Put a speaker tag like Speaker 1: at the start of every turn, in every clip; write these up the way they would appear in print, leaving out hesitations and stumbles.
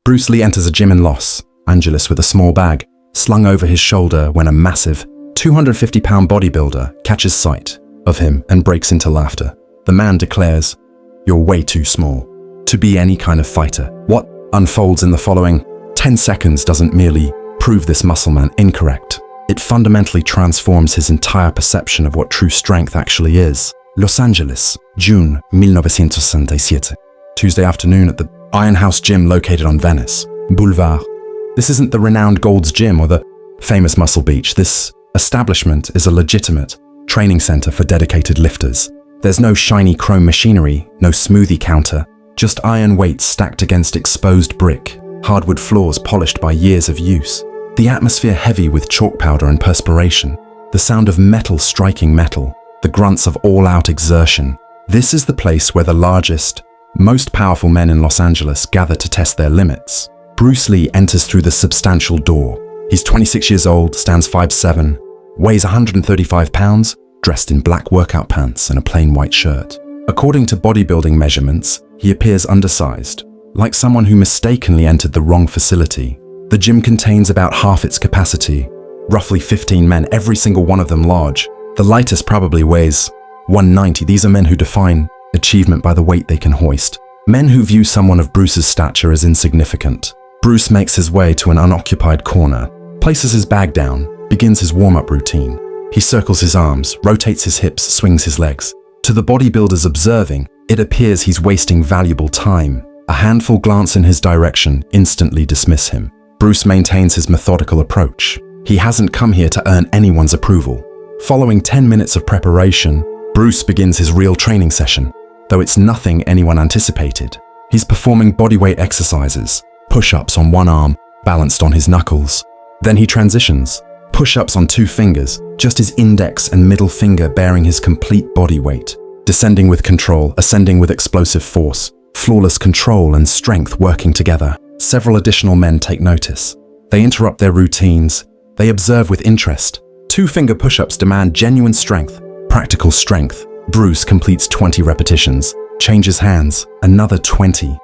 Speaker 1: Bruce Lee enters a gym in Los Angeles with a small bag slung over his shoulder when a massive 250-pound bodybuilder catches sight of him and breaks into laughter. The man declares, "You're way too small to be any kind of fighter." What unfolds in the following 10 seconds doesn't merely prove this muscle man incorrect. It fundamentally transforms his entire perception of what true strength actually is. Los Angeles, June 1967. Tuesday afternoon at the Ironhouse Gym located on Venice Boulevard. This isn't the renowned Gold's Gym or the famous Muscle Beach. This establishment is a legitimate training center for dedicated lifters. There's no shiny chrome machinery, no smoothie counter, just iron weights stacked against exposed brick, hardwood floors polished by years of use. The atmosphere heavy with chalk powder and perspiration, the sound of metal striking metal, the grunts of all-out exertion. This is the place where the largest, most powerful men in Los Angeles gather to test their limits. Bruce Lee enters through the substantial door. He's 26 years old, stands 5'7", weighs 135 pounds, dressed in black workout pants and a plain white shirt. According to bodybuilding measurements, he appears undersized, like someone who mistakenly entered the wrong facility. The gym contains about half its capacity, roughly 15 men, every single one of them large. The lightest probably weighs 190. These are men who define achievement by the weight they can hoist. Men who view someone of Bruce's stature as insignificant. Bruce makes his way to an unoccupied corner, places his bag down, begins his warm-up routine. He circles his arms, rotates his hips, swings his legs. To the bodybuilders observing, it appears he's wasting valuable time. A handful glance in his direction, instantly dismiss him. Bruce maintains his methodical approach. He hasn't come here to earn anyone's approval. Following 10 minutes of preparation, Bruce begins his real training session, though it's nothing anyone anticipated. He's performing bodyweight exercises, push-ups on one arm, balanced on his knuckles. Then he transitions, push-ups on 2 fingers, just his index and middle finger bearing his complete body weight, descending with control, ascending with explosive force, flawless control and strength working together. Several additional men take notice. They interrupt their routines. They observe with interest. 2-finger push-ups demand genuine strength, practical strength. Bruce completes 20 repetitions, changes hands, another 20.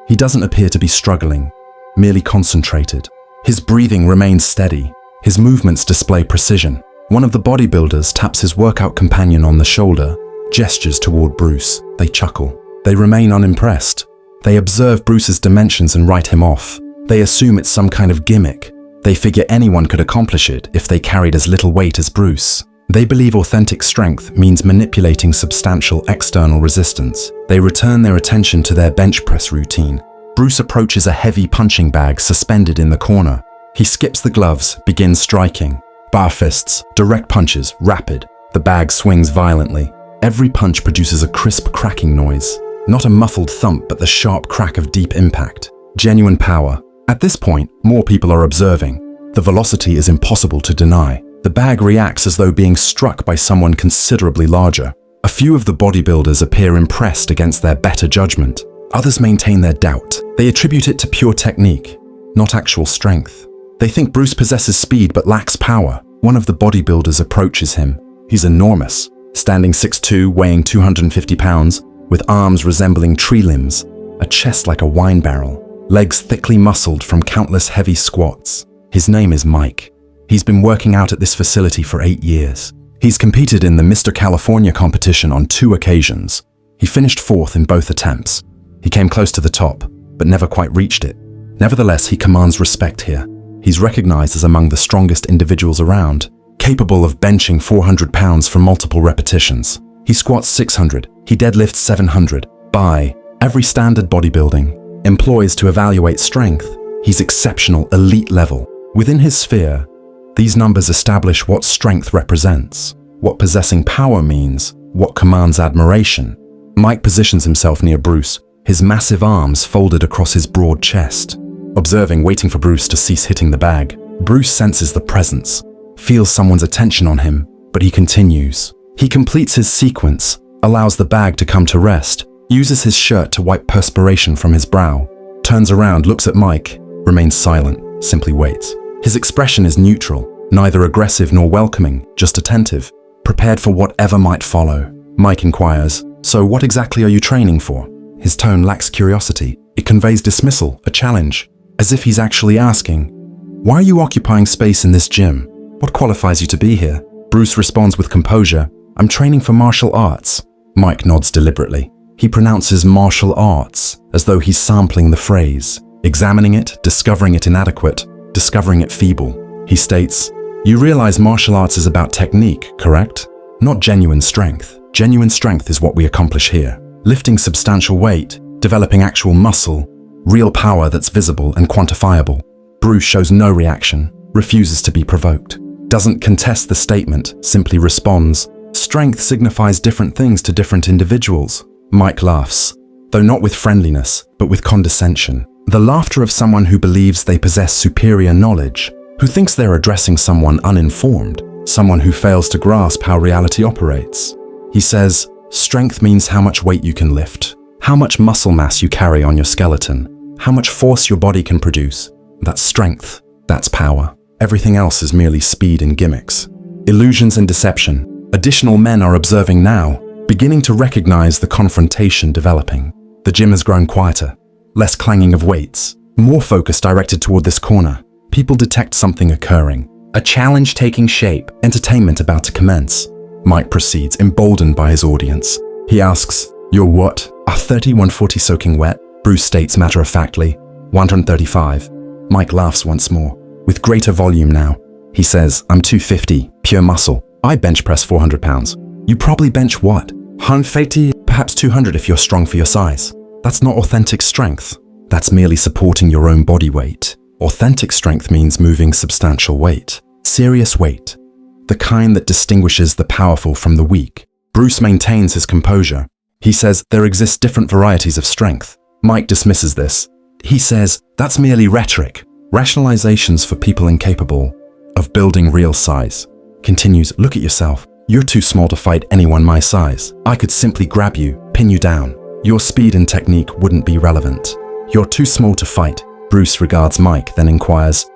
Speaker 1: He doesn't appear to be struggling, merely concentrated. His breathing remains steady. His movements display precision. One of the bodybuilders taps his workout companion on the shoulder, gestures toward Bruce. They chuckle. They remain unimpressed. They observe Bruce's dimensions and write him off. They assume it's some kind of gimmick. They figure anyone could accomplish it if they carried as little weight as Bruce. They believe authentic strength means manipulating substantial external resistance. They return their attention to their bench press routine. Bruce approaches a heavy punching bag suspended in the corner. He skips the gloves, begins striking. Bar fists, direct punches, rapid. The bag swings violently. Every punch produces a crisp cracking noise. Not a muffled thump, but the sharp crack of deep impact. Genuine power. At this point, more people are observing. The velocity is impossible to deny. The bag reacts as though being struck by someone considerably larger. A few of the bodybuilders appear impressed against their better judgment. Others maintain their doubt. They attribute it to pure technique, not actual strength. They think Bruce possesses speed but lacks power. One of the bodybuilders approaches him. He's enormous, standing 6'2", weighing 250 pounds, with arms resembling tree limbs, a chest like a wine barrel, legs thickly muscled from countless heavy squats. His name is Mike. He's been working out at this facility for 8 years. He's competed in the Mr. California competition on 2 occasions. He finished 4th in both attempts. He came close to the top, but never quite reached it. Nevertheless, he commands respect here. He's recognized as among the strongest individuals around, capable of benching 400 pounds for multiple repetitions. He squats 600, he deadlifts 700. By every standard bodybuilding employs to evaluate strength, he's exceptional, elite level. Within his sphere, these numbers establish what strength represents, what possessing power means, what commands admiration. Mike positions himself near Bruce, his massive arms folded across his broad chest. Observing, waiting for Bruce to cease hitting the bag, Bruce senses the presence, feels someone's attention on him, but he continues. He completes his sequence, allows the bag to come to rest, uses his shirt to wipe perspiration from his brow, turns around, looks at Mike, remains silent, simply waits. His expression is neutral, neither aggressive nor welcoming, just attentive, prepared for whatever might follow. Mike inquires, "So what exactly are you training for?" His tone lacks curiosity. It conveys dismissal, a challenge. as if he's actually asking, "Why are you occupying space in this gym? What qualifies you to be here?" Bruce responds with composure, "I'm training for martial arts." Mike nods deliberately. He pronounces martial arts as though he's sampling the phrase, examining it, discovering it inadequate, discovering it feeble. He states, "You realize martial arts is about technique, correct? Not genuine strength. Genuine strength is what we accomplish here. Lifting substantial weight, developing actual muscle, real power that's visible and quantifiable." Bruce shows no reaction, refuses to be provoked, doesn't contest the statement, simply responds, "Strength signifies different things to different individuals." Mike laughs, though not with friendliness, but with condescension. The laughter of someone who believes they possess superior knowledge, who thinks they're addressing someone uninformed, someone who fails to grasp how reality operates. He says, "Strength means how much weight you can lift, how much muscle mass you carry on your skeleton, how much force your body can produce. That's strength, that's power. Everything else is merely speed and gimmicks. Illusions and deception." Additional men are observing now, beginning to recognize the confrontation developing. The gym has grown quieter, less clanging of weights, more focus directed toward this corner. People detect something occurring, a challenge taking shape, entertainment about to commence. Mike proceeds, emboldened by his audience. He asks, "You're what? Are 30, 140 soaking wet?" Bruce states matter-of-factly, 135. Mike laughs once more, with greater volume now. He says, "I'm 250, pure muscle. I bench press 400 pounds. You probably bench what? 150, perhaps 200 if you're strong for your size. That's not authentic strength. That's merely supporting your own body weight. Authentic strength means moving substantial weight, serious weight, the kind that distinguishes the powerful from the weak." Bruce maintains his composure. He says there exist different varieties of strength. Mike dismisses this. He says, "That's merely rhetoric, rationalizations for people incapable of building real size." Continues, "Look at yourself. You're too small to fight anyone my size. I could simply grab you, pin you down. Your speed and technique wouldn't be relevant. You're too small to fight." Bruce regards Mike, then inquires,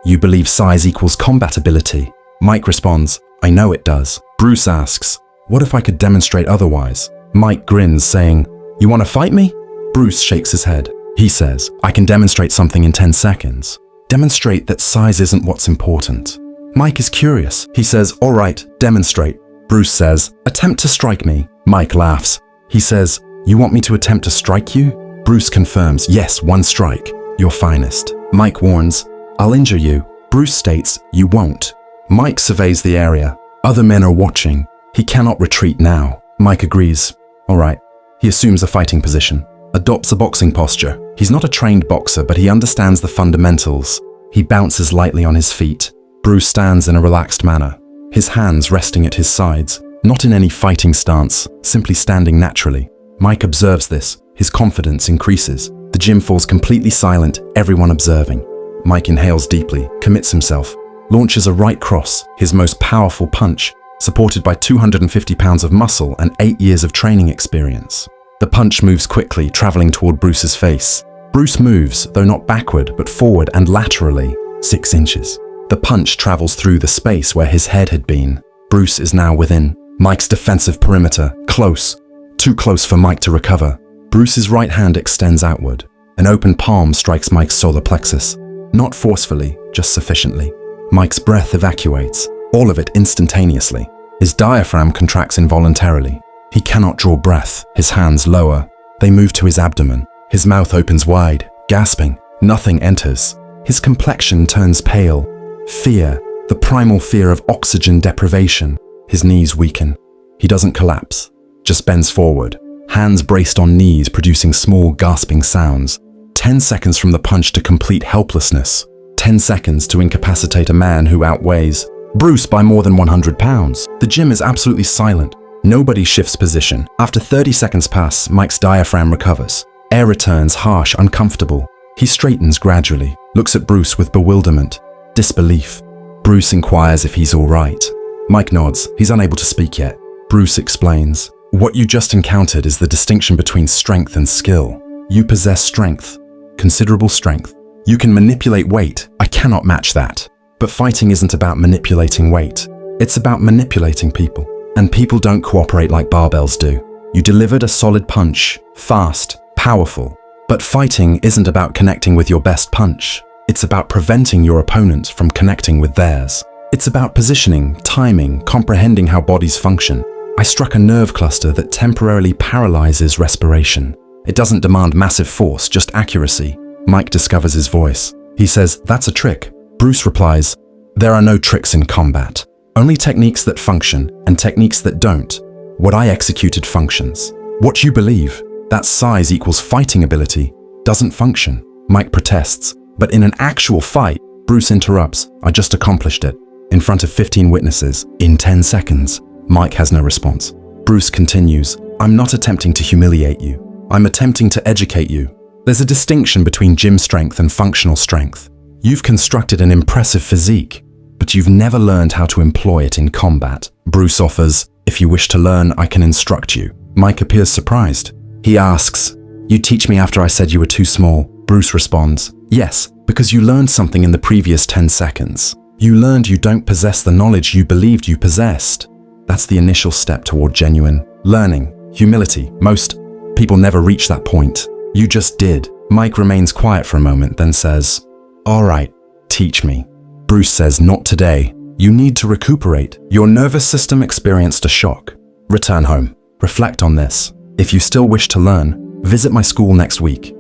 Speaker 1: "You believe size equals combat ability?" Mike responds, "I know it does." Bruce asks, "What if I could demonstrate otherwise?" Mike grins, saying, "You want to fight me?" Bruce shakes his head. He says, "I can demonstrate something in 10 seconds. Demonstrate that size isn't what's important." Mike is curious. He says, "All right, demonstrate." Bruce says, "Attempt to strike me." Mike laughs. He says, "You want me to attempt to strike you?" Bruce confirms, "Yes, one strike. Your finest." Mike warns, "I'll injure you." Bruce states, "You won't." Mike surveys the area. Other men are watching. He cannot retreat now. Mike agrees. All right. He assumes a fighting position, adopts a boxing posture. He's not a trained boxer, but he understands the fundamentals. He bounces lightly on his feet. Bruce stands in a relaxed manner, his hands resting at his sides, not in any fighting stance, simply standing naturally. Mike observes this. His confidence increases. The gym falls completely silent, everyone observing. Mike inhales deeply, commits himself, launches a right cross, his most powerful punch, supported by 250 pounds of muscle and 8 years of training experience. The punch moves quickly, traveling toward Bruce's face. Bruce moves, though not backward, but forward and laterally, 6 inches. The punch travels through the space where his head had been. Bruce is now within Mike's defensive perimeter, close, too close for Mike to recover. Bruce's right hand extends outward. An open palm strikes Mike's solar plexus. Not forcefully, just sufficiently. Mike's breath evacuates, all of it instantaneously. His diaphragm contracts involuntarily. He cannot draw breath. His hands lower. They move to his abdomen. His mouth opens wide, gasping. Nothing enters. His complexion turns pale. Fear, the primal fear of oxygen deprivation. His knees weaken. He doesn't collapse, just bends forward, hands braced on knees producing small gasping sounds. 10 seconds from the punch to complete helplessness. 10 seconds to incapacitate a man who outweighs Bruce by more than 100 pounds. The gym is absolutely silent. Nobody shifts position. After 30 seconds pass, Mike's diaphragm recovers. Air returns, harsh, uncomfortable. He straightens gradually, looks at Bruce with bewilderment, disbelief. Bruce inquires if he's all right. Mike nods. He's unable to speak yet. Bruce explains, "What you just encountered is the distinction between strength and skill. You possess strength, considerable strength. You can manipulate weight. I cannot match that. But fighting isn't about manipulating weight. It's about manipulating people. And people don't cooperate like barbells do. You delivered a solid punch, fast, powerful, But fighting isn't about connecting with your best punch. It's about preventing your opponent from connecting with theirs. It's about positioning, timing, comprehending how bodies function. I struck a nerve cluster that temporarily paralyzes respiration. It doesn't demand massive force, just accuracy. Mike discovers his voice. He says, "That's a trick." Bruce replies, "There are no tricks in combat. Only techniques that function and techniques that don't. What I executed functions. What you believe, that size equals fighting ability, doesn't function." Mike protests, but in an actual fight, Bruce interrupts, "I just accomplished it. In front of 15 witnesses, in 10 seconds. Mike has no response. Bruce continues, "I'm not attempting to humiliate you. I'm attempting to educate you. There's a distinction between gym strength and functional strength. You've constructed an impressive physique, but you've never learned how to employ it in combat." Bruce offers, "If you wish to learn, I can instruct you." Mike appears surprised. He asks, "You teach me after I said you were too small?" Bruce responds, "Yes, because you learned something in the previous 10 seconds. You learned you don't possess the knowledge you believed you possessed." That's the initial step toward genuine learning, humility. Most people never reach that point. You just did. Mike remains quiet for a moment, then says, "All right, teach me." Bruce says, "Not today. You need to recuperate. Your nervous system experienced a shock. Return home. Reflect on this. If you still wish to learn, visit my school next week."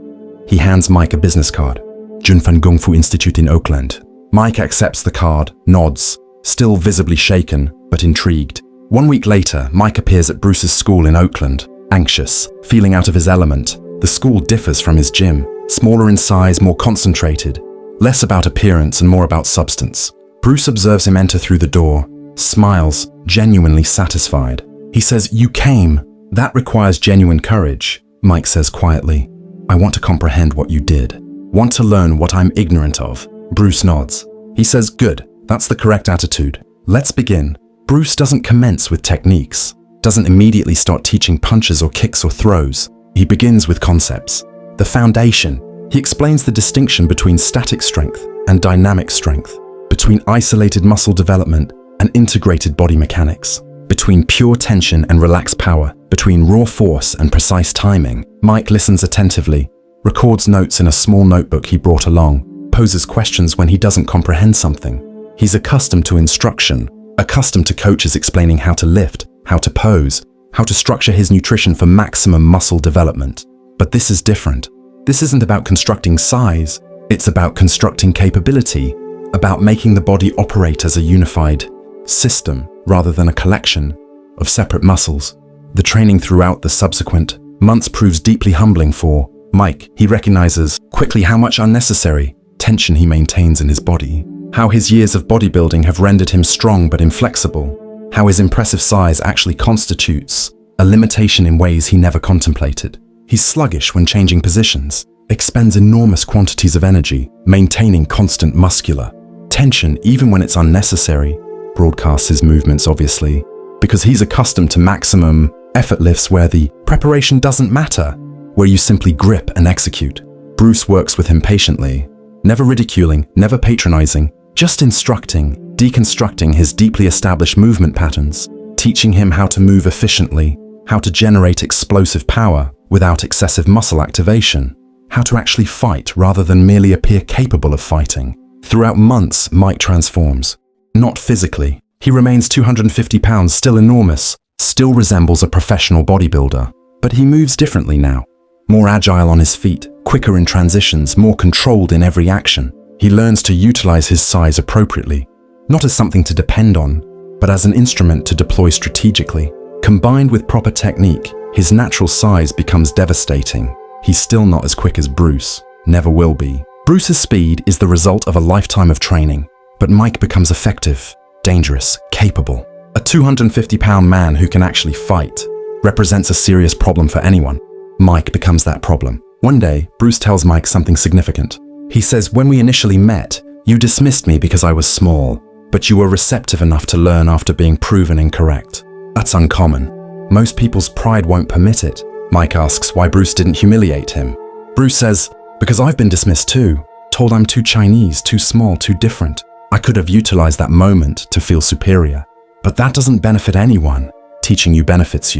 Speaker 1: He hands Mike a business card. Junfan Kung Fu Institute in Oakland. Mike accepts the card, nods, still visibly shaken, but intrigued. 1 week later, Mike appears at Bruce's school in Oakland, anxious, feeling out of his element. The school differs from his gym, smaller in size, more concentrated, less about appearance and more about substance. Bruce observes him enter through the door, smiles, genuinely satisfied. He says, "You came. That requires genuine courage." Mike says quietly, "I want to comprehend what you did. Want to learn what I'm ignorant of." Bruce nods. He says, "Good. That's the correct attitude. Let's begin." Bruce doesn't commence with techniques, doesn't immediately start teaching punches or kicks or throws. He begins with concepts. The foundation. He explains the distinction between static strength and dynamic strength, between isolated muscle development and integrated body mechanics, between pure tension and relaxed power, between raw force and precise timing. Mike listens attentively, records notes in a small notebook he brought along, poses questions when he doesn't comprehend something. He's accustomed to instruction, accustomed to coaches explaining how to lift, how to pose, how to structure his nutrition for maximum muscle development. But this is different. This isn't about constructing size, it's about constructing capability, about making the body operate as a unified system rather than a collection of separate muscles. The training throughout the subsequent months proves deeply humbling for Mike. He recognizes quickly how much unnecessary tension he maintains in his body, how his years of bodybuilding have rendered him strong but inflexible, how his impressive size actually constitutes a limitation in ways he never contemplated. He's sluggish when changing positions, expends enormous quantities of energy, maintaining constant muscular tension even when it's unnecessary, broadcasts his movements obviously, because he's accustomed to maximum effort lifts where the preparation doesn't matter, where you simply grip and execute. Bruce works with him patiently, never ridiculing, never patronizing, just instructing, deconstructing his deeply established movement patterns, teaching him how to move efficiently, how to generate explosive power without excessive muscle activation, how to actually fight rather than merely appear capable of fighting. Throughout months, Mike transforms. Not physically. He remains 250 pounds, still enormous, still resembles a professional bodybuilder, but he moves differently now. More agile on his feet, quicker in transitions, more controlled in every action. He learns to utilize his size appropriately, not as something to depend on, but as an instrument to deploy strategically. Combined with proper technique, his natural size becomes devastating. He's still not as quick as Bruce, never will be. Bruce's speed is the result of a lifetime of training, but Mike becomes effective, dangerous, capable. A 250-pound man who can actually fight represents a serious problem for anyone. Mike becomes that problem. One day, Bruce tells Mike something significant. He says, "When we initially met, you dismissed me because I was small, but you were receptive enough to learn after being proven incorrect." That's uncommon. Most people's pride won't permit it. Mike asks why Bruce didn't humiliate him. Bruce says, "Because I've been dismissed too, told I'm too Chinese, too small, too different. I could have utilized that moment to feel superior. But that doesn't benefit anyone. Teaching you, benefits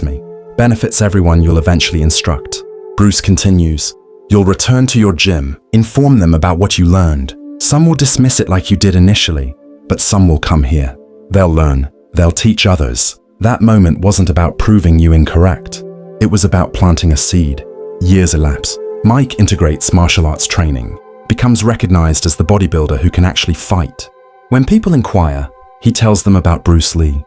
Speaker 1: me, benefits everyone you'll eventually instruct." Bruce continues, "You'll return to your gym, inform them about what you learned. Some will dismiss it like you did initially, but some will come here. They'll learn, they'll teach others." That moment wasn't about proving you incorrect. It was about planting a seed. Years elapse. Mike integrates martial arts training, becomes recognized as the bodybuilder who can actually fight. When people inquire, he tells them about Bruce Lee,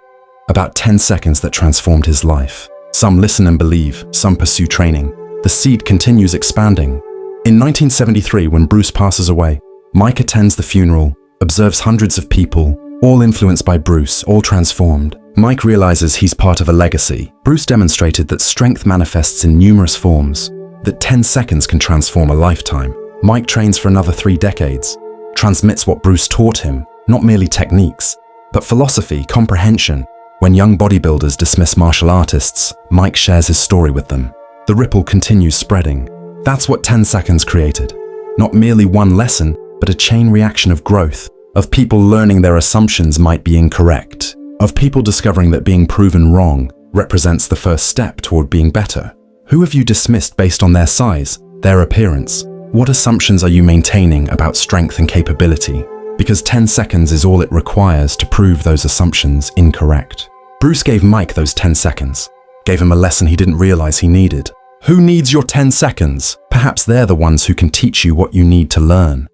Speaker 1: about 10 seconds that transformed his life. Some listen and believe, some pursue training. The seed continues expanding. In 1973, when Bruce passes away, Mike attends the funeral, observes hundreds of people, all influenced by Bruce, all transformed. Mike realizes he's part of a legacy. Bruce demonstrated that strength manifests in numerous forms, that 10 seconds can transform a lifetime. Mike trains for another 3 decades, transmits what Bruce taught him, not merely techniques, but philosophy, comprehension. When young bodybuilders dismiss martial artists, Mike shares his story with them. The ripple continues spreading. That's what 10 seconds created. Not merely one lesson, but a chain reaction of growth, of people learning their assumptions might be incorrect, of people discovering that being proven wrong represents the first step toward being better. Who have you dismissed based on their size, their appearance? What assumptions are you maintaining about strength and capability? Because 10 seconds is all it requires to prove those assumptions incorrect. Bruce gave Mike those 10 seconds, gave him a lesson he didn't realize he needed. Who needs your 10 seconds? Perhaps they're the ones who can teach you what you need to learn.